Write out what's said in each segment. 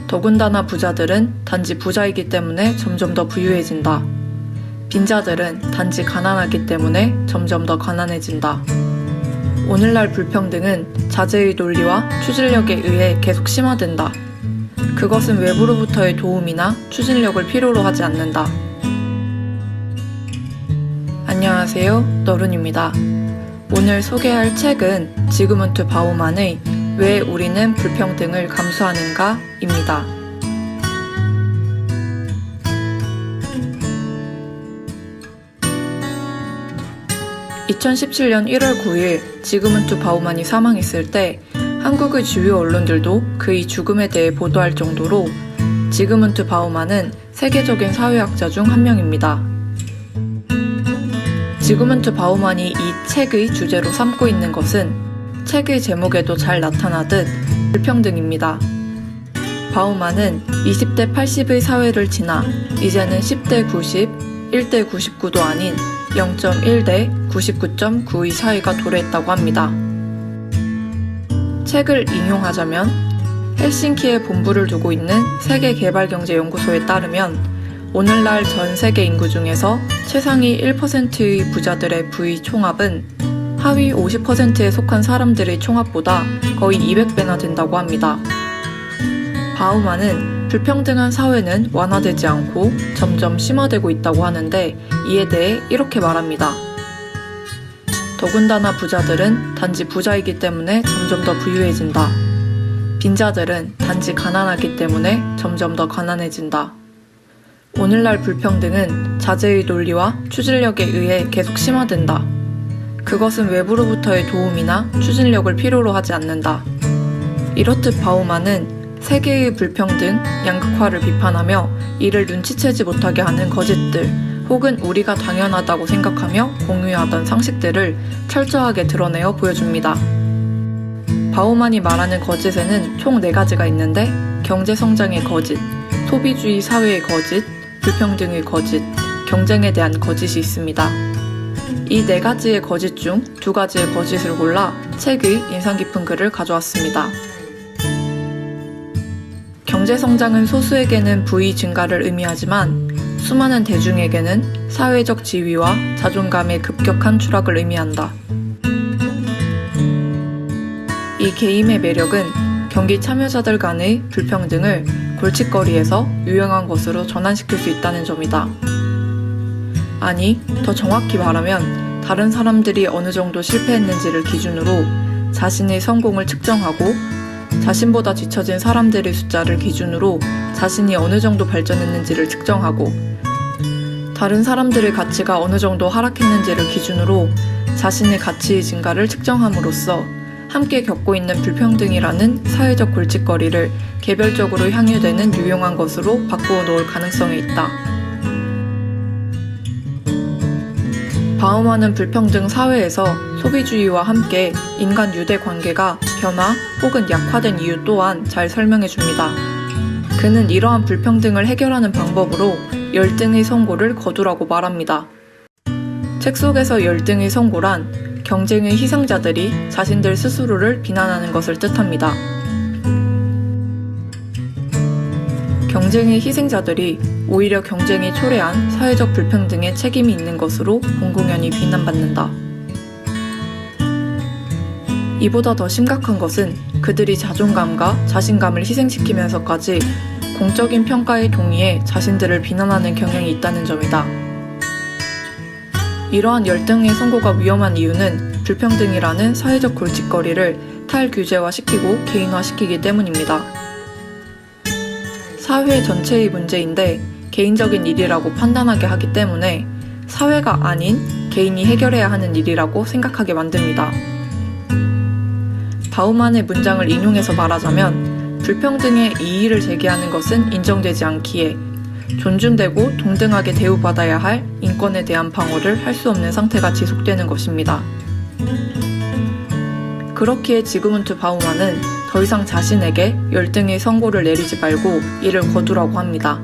더군다나 부자들은 단지 부자이기 때문에 점점 더 부유해진다. 빈자들은 단지 가난하기 때문에 점점 더 가난해진다. 오늘날 불평등은 자제의 논리와 추진력에 의해 계속 심화된다. 그것은 외부로부터의 도움이나 추진력을 필요로 하지 않는다. 안녕하세요, 너룬입니다. 오늘 소개할 책은 지그문트 바우만의 왜 우리는 불평등을 감수하는가? 입니다. (2017년 1월 9일) 지그문트 바우만이 사망했을 때 한국의 주요 언론들도 그의 죽음에 대해 보도할 정도로 지그문트 바우만은 세계적인 사회학자 중 한 명입니다. 지그문트 바우만이 이 책의 주제로 삼고 있는 것은 책의 제목에도 잘 나타나듯 불평등입니다. 바우만은 20대 80의 사회를 지나 이제는 10대 90, 1대 99도 아닌 0.1대 99.9의 사회가 도래했다고 합니다. 책을 인용하자면 헬싱키에 본부를 두고 있는 세계개발경제연구소에 따르면 오늘날 전 세계 인구 중에서 최상위 1%의 부자들의 부의 총합은 하위 50%에 속한 사람들의 총합보다 거의 200배나 된다고 합니다. 바우만은 불평등한 사회는 완화되지 않고 점점 심화되고 있다고 하는데 이에 대해 이렇게 말합니다. 더군다나 부자들은 단지 부자이기 때문에 점점 더 부유해진다. 빈자들은 단지 가난하기 때문에 점점 더 가난해진다. 오늘날 불평등은 자제의 논리와 추진력에 의해 계속 심화된다. 그것은 외부로부터의 도움이나 추진력을 필요로 하지 않는다. 이렇듯 바우만은 세계의 불평등, 양극화를 비판하며 이를 눈치채지 못하게 하는 거짓들, 혹은 우리가 당연하다고 생각하며 공유하던 상식들을 철저하게 드러내어 보여줍니다. 바우만이 말하는 거짓에는 총 4가지가 있는데 경제성장의 거짓, 소비주의 사회의 거짓, 불평등의 거짓, 경쟁에 대한 거짓이 있습니다. 이 4가지의 거짓 중 2가지의 거짓을 골라 책의 인상 깊은 글을 가져왔습니다. 경제성장은 소수에게는 부의 증가를 의미하지만 수많은 대중에게는 사회적 지위와 자존감의 급격한 추락을 의미한다. 이 게임의 매력은 경기 참여자들 간의 불평등을 골칫거리에서 유용한 것으로 전환시킬 수 있다는 점이다. 아니, 더 정확히 말하면 다른 사람들이 어느 정도 실패했는지를 기준으로 자신의 성공을 측정하고 자신보다 뒤처진 사람들의 숫자를 기준으로 자신이 어느 정도 발전했는지를 측정하고 다른 사람들의 가치가 어느 정도 하락했는지를 기준으로 자신의 가치의 증가를 측정함으로써 함께 겪고 있는 불평등이라는 사회적 골칫거리를 개별적으로 향유되는 유용한 것으로 바꾸어 놓을 가능성이 있다. 바우만은 불평등 사회에서 소비주의와 함께 인간 유대 관계가 변화 혹은 약화된 이유 또한 잘 설명해 줍니다. 그는 이러한 불평등을 해결하는 방법으로 열등의 선고를 거두라고 말합니다. 책 속에서 열등의 선고란 경쟁의 희생자들이 자신들 스스로를 비난하는 것을 뜻합니다. 경쟁의 희생자들이 오히려 경쟁이 초래한 사회적 불평등에 책임이 있는 것으로 공공연히 비난받는다. 이보다 더 심각한 것은 그들이 자존감과 자신감을 희생시키면서까지 공적인 평가에 동의해 자신들을 비난하는 경향이 있다는 점이다. 이러한 열등의 선고가 위험한 이유는 불평등이라는 사회적 골칫거리를 탈규제화시키고 개인화시키기 때문입니다. 사회 전체의 문제인데 개인적인 일이라고 판단하게 하기 때문에 사회가 아닌 개인이 해결해야 하는 일이라고 생각하게 만듭니다. 바우만의 문장을 인용해서 말하자면 불평등에 이의를 제기하는 것은 인정되지 않기에 존중되고 동등하게 대우받아야 할 인권에 대한 방어를 할 수 없는 상태가 지속되는 것입니다. 그렇기에 지그문트 바우만은 더 이상 자신에게 열등의 선고를 내리지 말고 이를 거두라고 합니다.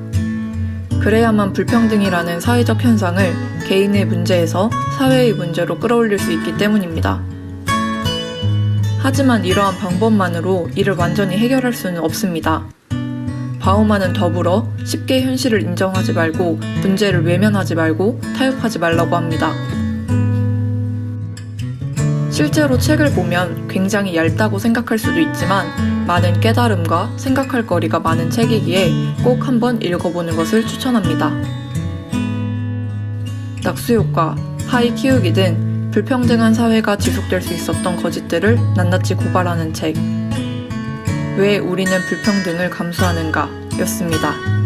그래야만 불평등이라는 사회적 현상을 개인의 문제에서 사회의 문제로 끌어올릴 수 있기 때문입니다. 하지만 이러한 방법만으로 이를 완전히 해결할 수는 없습니다. 바우만은 더불어 쉽게 현실을 인정하지 말고 문제를 외면하지 말고 타협하지 말라고 합니다. 실제로 책을 보면 굉장히 얇다고 생각할 수도 있지만 많은 깨달음과 생각할 거리가 많은 책이기에 꼭 한번 읽어보는 것을 추천합니다. 낙수효과, 하이 키우기 등 불평등한 사회가 지속될 수 있었던 거짓들을 낱낱이 고발하는 책. 왜 우리는 불평등을 감수하는가? 였습니다.